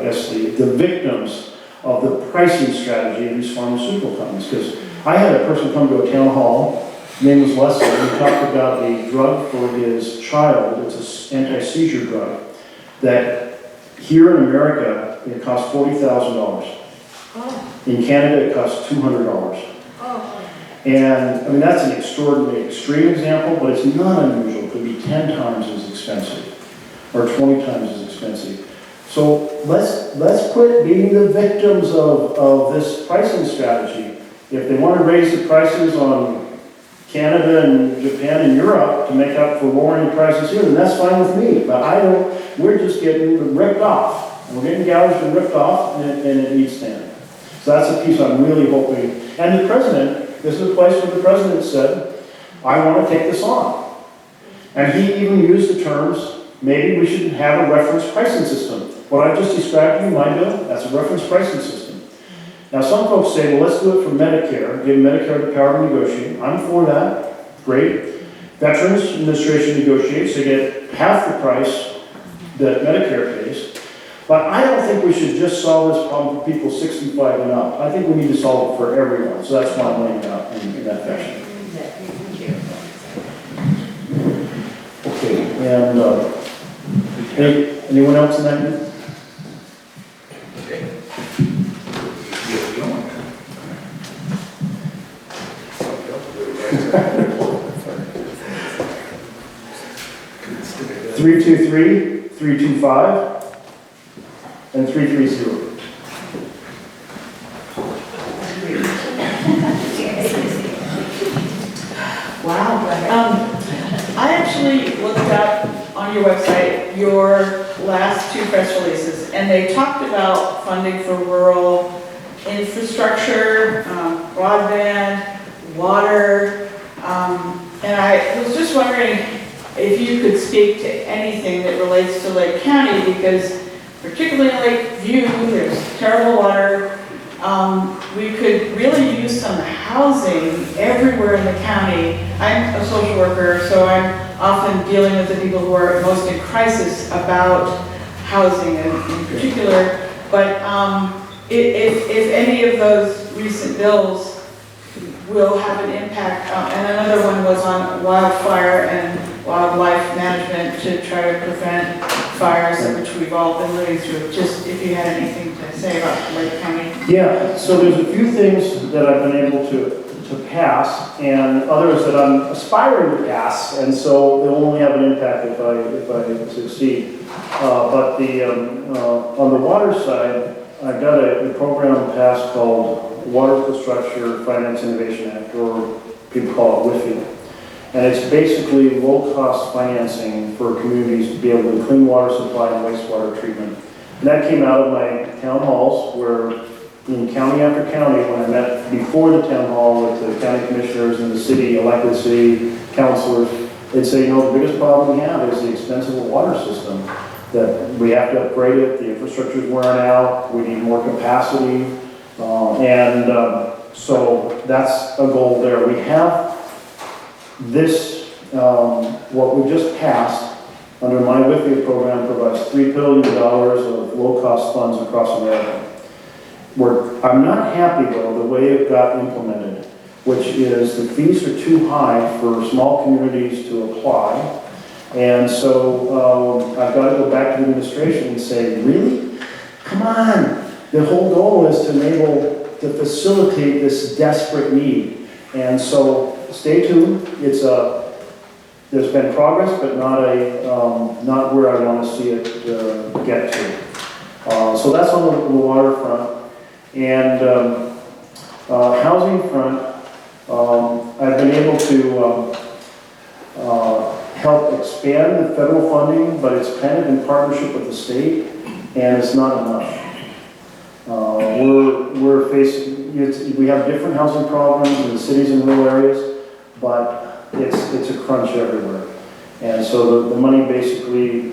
guess, the victims of the pricing strategy of these pharmaceutical companies. Because I had a person come to a town hall, his name was Leslie, and he talked about a drug for his child. It's an anti-seizure drug that here in America, it costs $40,000. In Canada, it costs $200. And, I mean, that's an extraordinary, extreme example, but it's not unusual. It could be 10 times as expensive, or 20 times as expensive. So let's quit being the victims of this pricing strategy. If they want to raise the prices on Canada and Japan and Europe to make up for lowering the prices here, then that's fine with me. But we're just getting ripped off. We're getting gouged and ripped off, and it needs to end. So that's a piece I'm really hoping. And the president, this is a place where the president said, I want to take this on. And he even used the terms, maybe we should have a reference pricing system. What I just described to you, my bill, that's a reference pricing system. Now some folks say, well, let's do it for Medicare, give Medicare the power to negotiate. I'm for that, great. Veterans Administration negotiates, they get half the price that Medicare pays. But I don't think we should just solve this problem for people 65 and up. I think we need to solve it for everyone. So that's why I'm laying it out in that fashion. Okay, and anyone else in that group? Okay. 323, 325. And 330. Wow. I actually looked up on your website your last two press releases, and they talked about funding for rural infrastructure, broadband, water, and I was just wondering if you could speak to anything that relates to Lake County, because particularly in Lakeview, there's terrible water. We could really use some housing everywhere in the county. I'm a social worker, so I'm often dealing with the people who are most in crisis about housing in particular. But if any of those recent bills will have an impact, and another one was on wildfire and wildlife management to try to prevent fires, which we've all been living through. Just if you had anything to say about Lake County. Yeah, so there's a few things that I've been able to pass, and others that I'm aspiring to pass, and so they'll only have an impact if I succeed. But on the water side, I've got a program passed called Water Infrastructure Finance Innovation Act, or people call it WIFI. And it's basically low-cost financing for communities to be able to clean water supply and wastewater treatment. And that came out of my town halls, where in county after county, when I met before the town hall with the county commissioners and the city, elected city councilors, they'd say, no, the biggest problem we have is the expense of the water system. That we have to upgrade it, the infrastructure's wearing out, we need more capacity. So that's a goal there. We have this, what we just passed under my WIFIA program provides $3 billion of low-cost funds across America. I'm not happy though the way it got implemented, which is the fees are too high for small communities to apply. And so I've got to go back to the administration and say, really? Come on. The whole goal is to enable, to facilitate this desperate need. And so stay tuned. There's been progress, but not where I want to see it get to. So that's on the waterfront. And housing front, I've been able to help expand the federal funding, but it's kind of in partnership with the state, and it's not enough. We have different housing problems in the cities and rural areas, but it's a crunch everywhere. And so the money basically,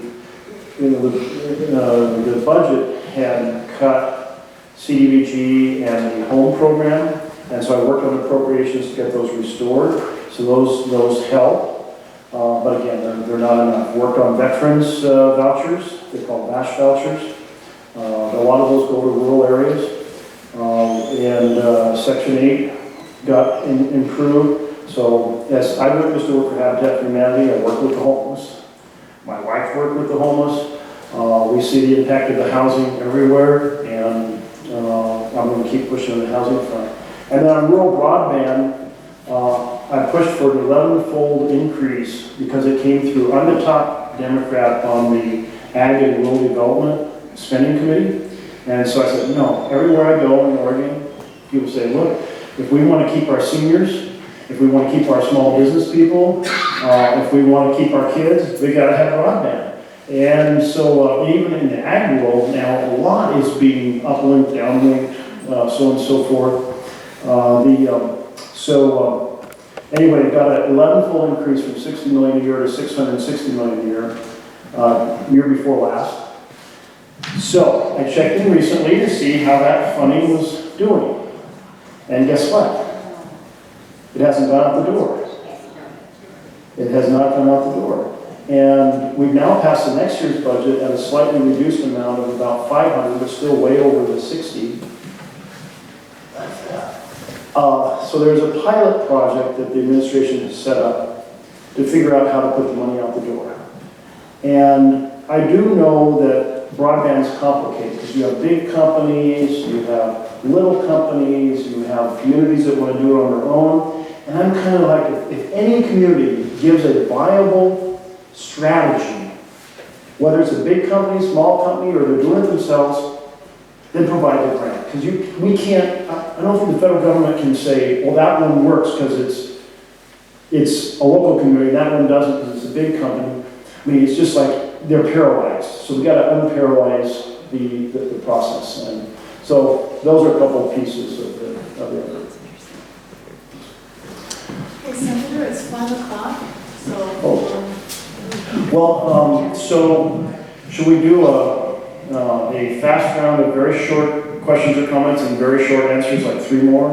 the budget had cut CDBG and the home program, and so I worked on appropriations to get those restored. So those help. But again, they're not enough. Worked on veterans vouchers, they're called VASH vouchers. A lot of those go to rural areas. Section 8 got improved. So yes, I used to work for Habitat for Humanity. I worked with the homeless. My wife worked with the homeless. We see the impact of the housing everywhere, and I'm going to keep pushing the housing front. And then on rural broadband, I pushed for an 11-fold increase because it came through. I'm the top Democrat on the Ag and Rural Development Spending Committee. And so I said, no, everywhere I go in Oregon, people say, look, if we want to keep our seniors, if we want to keep our small business people, if we want to keep our kids, we got to have broadband. And so even in the ag world now, a lot is being uplinked, downlinked, so on and so forth. Anyway, got an 11-fold increase from $60 million a year to $660 million a year, year before last. So I checked in recently to see how that funding was doing. And guess what? It hasn't gone out the door. It has not gone out the door. And we've now passed the next year's budget at a slightly reduced amount of about 500, but still way over the 60. So there's a pilot project that the administration has set up to figure out how to put the money out the door. And I do know that broadband's complicated because you have big companies, you have little companies, you have communities that want to do it on their own. And I'm kind of like, if any community gives a viable strategy, whether it's a big company, small company, or they're doing it themselves, then provide the grant. Because we can't, I don't think the federal government can say, well, that one works because it's a local community, that one doesn't because it's a big company. I mean, it's just like they're paralyzed. So we got to unparalyze the process. And so those are a couple of pieces of the effort. Okay, Senator, it's 5 o'clock, so. Well, so should we do a fast round of very short questions or comments and very short answers, like 3 more?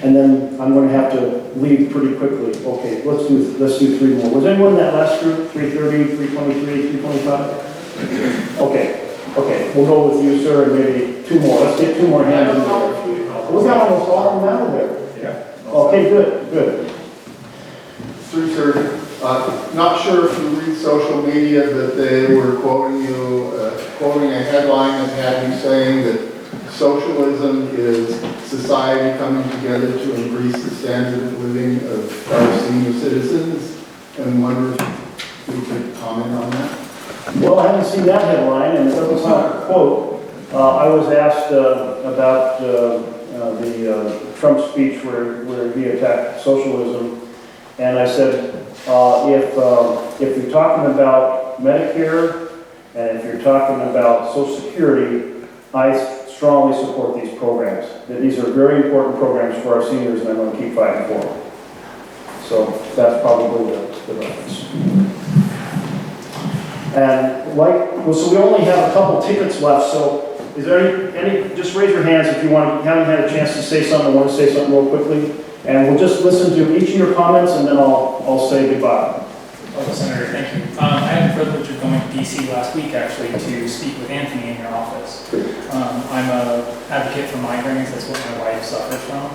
And then I'm going to have to leave pretty quickly. Okay, let's do 3 more. Was anyone in that last group? 3:30, 3:23, 3:25? Okay, we'll go with you, sir, and maybe 2 more. Let's get 2 more hands in there. We got almost all of them out of there. Yeah. Okay, good. 3:30. Not sure if you read social media, but they were quoting a headline that had you saying that socialism is society coming together to increase the standard of living of our senior citizens, and wonder if you could comment on that. Well, I haven't seen that headline, and it doesn't sound like a quote. I was asked about the Trump speech where he attacked socialism, and I said, if you're talking about Medicare, and if you're talking about Social Security, I strongly support these programs. That these are very important programs for our seniors, and I'm going to keep fighting for them. So that's probably the reference. And so we only have a couple tickets left, so is there any, just raise your hands if you haven't had a chance to say something, or want to say something real quickly. And we'll just listen to each of your comments, and then I'll say goodbye. Oh, Senator, thank you. I had the privilege of going to DC last week, actually, to speak with Anthony in your office. I'm an advocate for migraines. That's what my wife suffers from.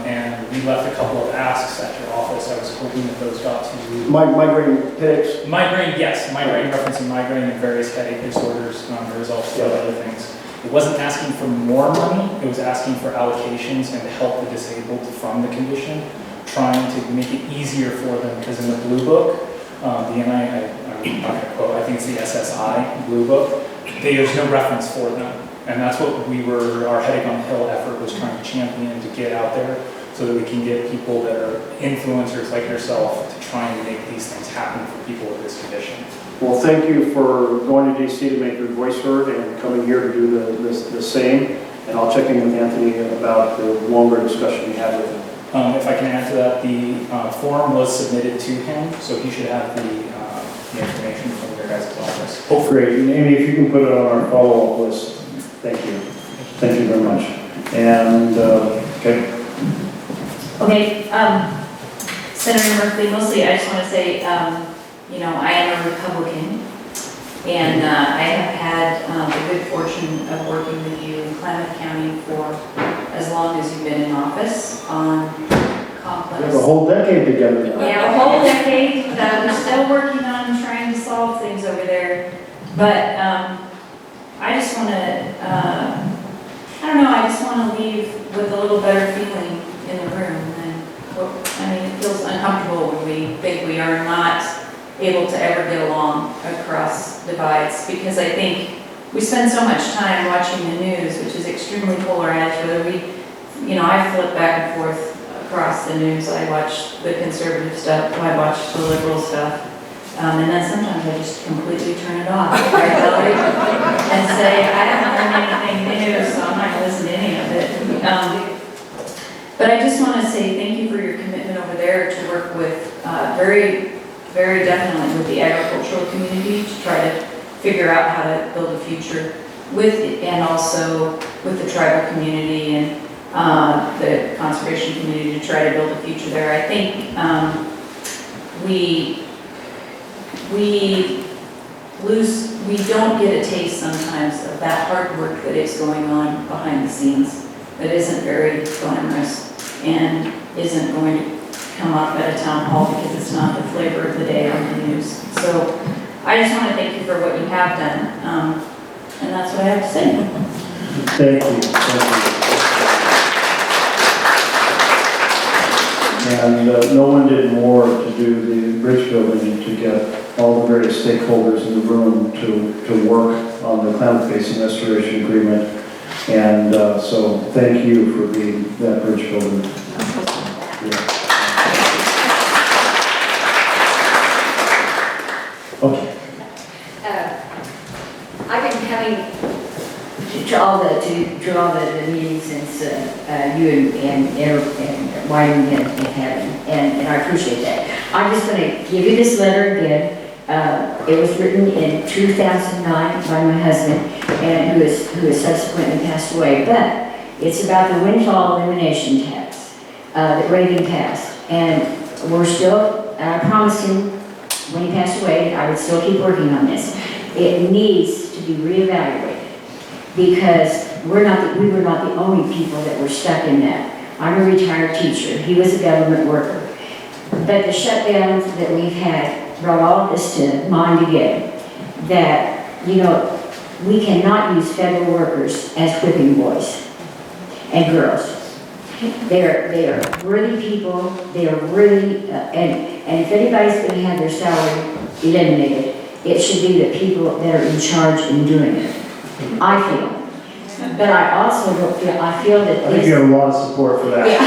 And we left a couple of asks at your office. I was hoping that those got to you. Migraine headaches? Migraine, yes. Migraine, referencing migraine and various headache disorders. There was also other things. It wasn't asking for more money. It was asking for allocations and to help the disabled from the condition, trying to make it easier for them. Because in the Blue Book, I'm not going to quote, I think it's the SSI Blue Book, there's no reference for them. And that's what our Headache on the Hill effort was trying to champion, to get out there so that we can get people that are influencers like yourself to try and make these things happen for people with this condition. Well, thank you for going to DC to make your voice heard and coming here to do the same. And I'll check in with Anthony about the longer discussion we had with him. If I can add to that, the form was submitted to him, so he should have the information from your guys' office. Oh, great. And Amy, if you can put it on our follow-up list. Thank you. Thank you very much. And, okay. Okay, Senator Merkley, mostly I just want to say, you know, I am a Republican, and I have had the good fortune of working with you in Klamath County for as long as you've been in office on complex. We have a whole decade together now. Yeah, a whole decade. We're still working on trying to solve things over there. But I just want to, I don't know, I just want to leave with a little better feeling in the room. And I mean, it feels uncomfortable when we think we are not able to ever get along across divides, because I think we spend so much time watching the news, which is extremely polarized, whether we, you know, I flip back and forth across the news. I watch the conservative stuff, I watch the liberal stuff, and then sometimes I just completely turn it off, right, Valerie? And say, I haven't learned anything new, so I'm not going to listen to any of it. But I just want to say thank you for your commitment over there to work with very definitely with the agricultural community to try to figure out how to build a future with it, and also with the tribal community and the conservation community to try to build a future there. I think we don't get a taste sometimes of that hard work that is going on behind the scenes that isn't very glamorous and isn't going to come up at a town hall because it's not the flavor of the day on the news. So I just want to thank you for what you have done, and that's what I have to say. Thank you. And no one did more to do the bridge building to get all the various stakeholders in the room to work on the Klamath Basin Restoration Agreement. And so thank you for being that bridge builder. Yeah. Okay. I've been coming to all the meetings since you and Wyoming have had, and I appreciate that. I'm just going to give you this letter again. It was written in 2009 by my husband, and who has subsequently passed away. But it's about the windfall elimination tax that Reagan passed, and we're still promising. When he passed away, I would still keep working on this. It needs to be reevaluated because we were not the only people that were stuck in that. I'm a retired teacher. He was a government worker. But the shutdowns that we've had brought all of this to mind again, that, you know, we cannot use federal workers as whipping boys and girls. They are worthy people. They are really, and if anybody's going to have their salary eliminated, it should be the people that are in charge in doing it. I feel. But I also don't feel, I feel that I think you have a lot of support for that. Yeah,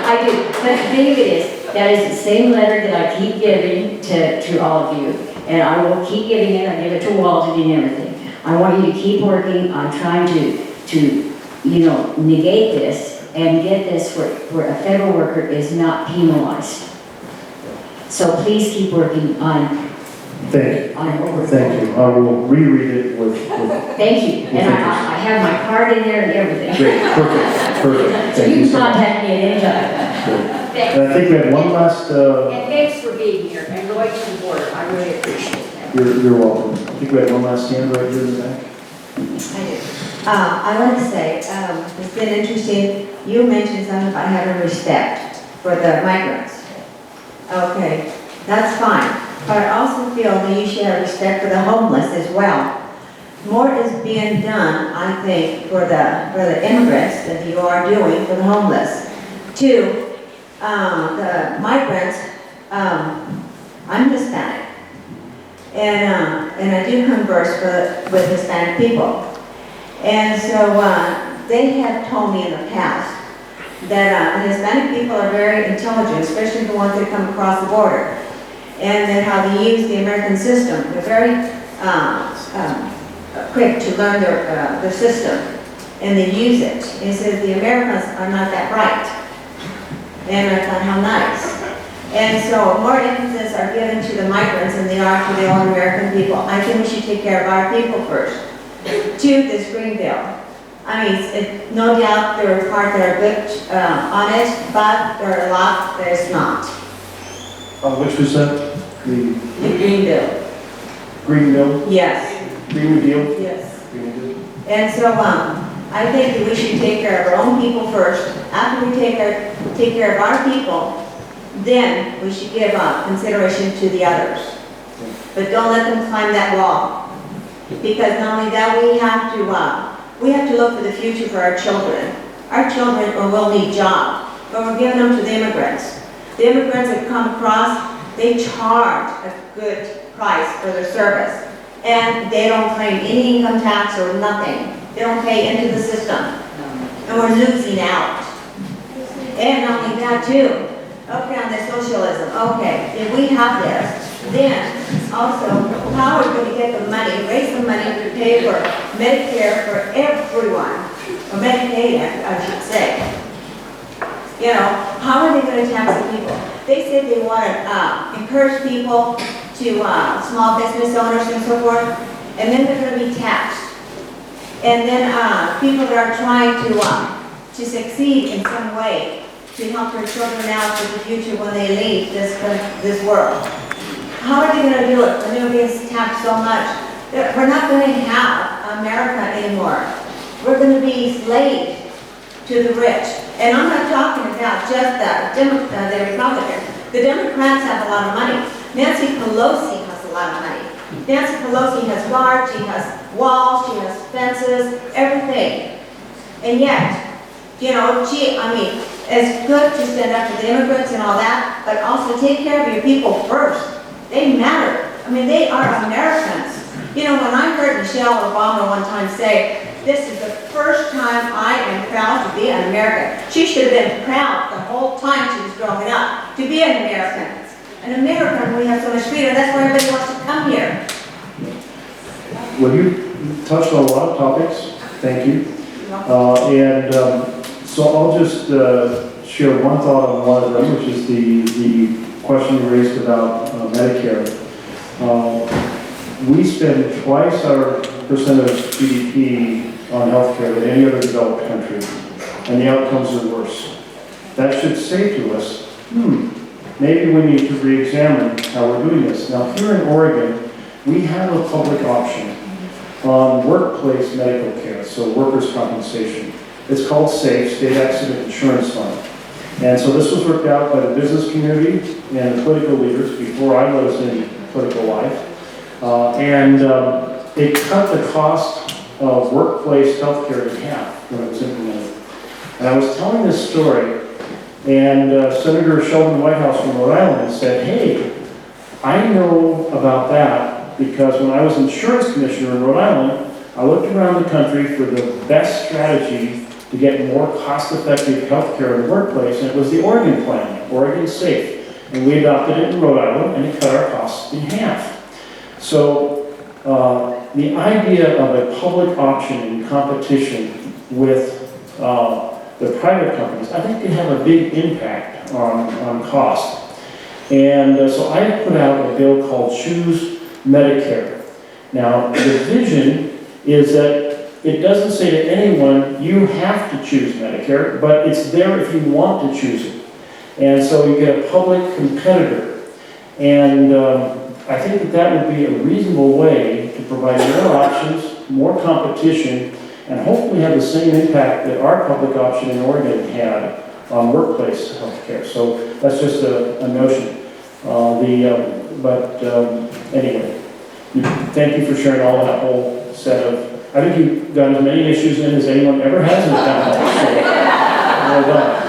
I do. But the thing of it is, that is the same letter that I keep giving to all of you. And I will keep giving it. I give it to Walden and everything. I want you to keep working on trying to negate this and get this where a federal worker is not penalized. So please keep working on. Thank you. On Thank you. I will reread it with Thank you. And I have my card in there and everything. great, perfect. So Thank you can so much. contact me at any time. Good. And I think we had one last, And thanks for being here and going to the border. I really appreciate that. you're welcome. I think we had one last hand right here in the back. I do. I want to say, it's been interesting, you mentioned something about having respect for the migrants. Okay, that's fine. But I also feel that you should have respect for the homeless as well. More is being done, I think, for the immigrants than you are doing for the homeless. Two, the migrants, I'm Hispanic. And I do converse with Hispanic people. And so they have told me in the past that Hispanic people are very intelligent, especially the ones that come across the border, and then how they use the American system. They're very quick to learn their system, and they use it. And it says the Americans are not that bright. And I thought, how nice. And so more emphasis are given to the migrants than they are to the own American people. I think we should take care of our people first. Two, this green bill. I mean, no doubt there are parts that are good on it, but there are a lot that is not. Which was that? The green bill. Green bill? Yes. Green New Deal? Yes. Green New Deal. And so I think that we should take care of our own people first. After we take care of our people, then we should give consideration to the others. But don't let them climb that wall. Because not only that, we have to look for the future for our children. Our children will need jobs, but we're giving them to the immigrants. The immigrants that come across, they charge a good price for their service. And they don't claim any income tax or nothing. They don't pay into the system. And we're losing out. And not only that too, okay, on the socialism, okay, if we have this, then also, how are we going to get the money, raise the money to pay for Medicare for everyone, or Medicaid, I should say. You know, how are they going to tax the people? They said they want to encourage people to small business owners and so forth, and then they're going to be taxed. And then people that are trying to succeed in some way to help their children out for the future when they leave this world. How are they going to do it when they're being taxed so much? We're not going to have America anymore. We're going to be slaves to the rich. And I'm not talking about just the Republicans. The Democrats have a lot of money. Nancy Pelosi has a lot of money. Nancy Pelosi has guards, she has walls, she has fences, everything. And yet, you know, it's good to stand up for the immigrants and all that, but also take care of your people first. They matter. I mean, they are Americans. You know, when I heard Michelle Obama one time say, this is the first time I am proud to be an American. She should have been proud the whole time she was growing up to be an American. An American, we have so much freedom. That's why everybody wants to come here. Well, you touched on a lot of topics. Thank you. So I'll just share one thought on one of them, which is the question you raised about Medicare. We spend twice our percent of GDP on healthcare than any other developed country, and the outcomes are worse. That should say to us, maybe we need to re-examine how we're doing this. Now, here in Oregon, we have a public option on workplace medical care, so workers' compensation. It's called SAFE, State Accident Insurance Fund. And so this was worked out by the business community and the political leaders before I was in political life. It cut the cost of workplace healthcare in half when it was implemented. And I was telling this story, and Senator Sheldon Whitehouse from Rhode Island said, hey, I know about that because when I was insurance commissioner in Rhode Island, I looked around the country for the best strategy to get more cost-effective health care in the workplace, and it was the Oregon plan, Oregon Safe. And we adopted it in Rhode Island, and it cut our costs in half. So the idea of a public option in competition with the private companies, I think can have a big impact on cost. And so I put out a bill called Choose Medicare. Now, the vision is that it doesn't say to anyone, you have to choose Medicare, but it's there if you want to choose it. And so you get a public competitor. And I think that that would be a reasonable way to provide more options, more competition, and hopefully have the same impact that our public option in Oregon had on workplace health care. So that's just a notion. Anyway, thank you for sharing all that whole set of, I think you've got as many issues in as anyone ever has in the town hall. So, well done.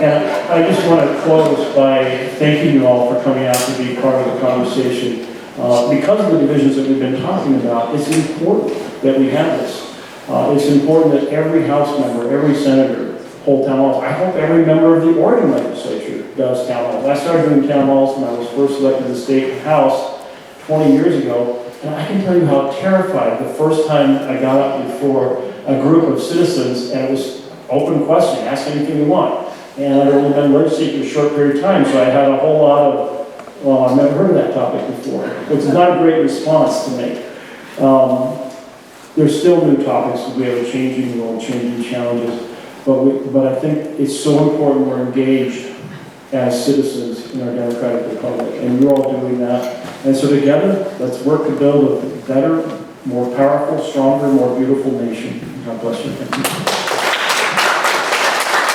And I just want to close by thanking you all for coming out to be part of the conversation. Because of the divisions that we've been talking about, it's important that we have this. It's important that every House member, every senator hold town halls. I hope every member of the Oregon legislature does town halls. I started doing town halls when I was first elected to the state house 20 years ago, and I can tell you how terrified the first time I got up before a group of citizens, and it was open question, ask anything you want. And I'd only been legislating for a short period of time, so I had a whole lot of, well, I've never heard of that topic before, which is not a great response to make. There's still new topics because we have a changing world, changing challenges, but I think it's so important we're engaged as citizens in our democratic republic, and you're all doing that. And so together, let's work to build a better, more powerful, stronger, more beautiful nation. God bless you. Thank you.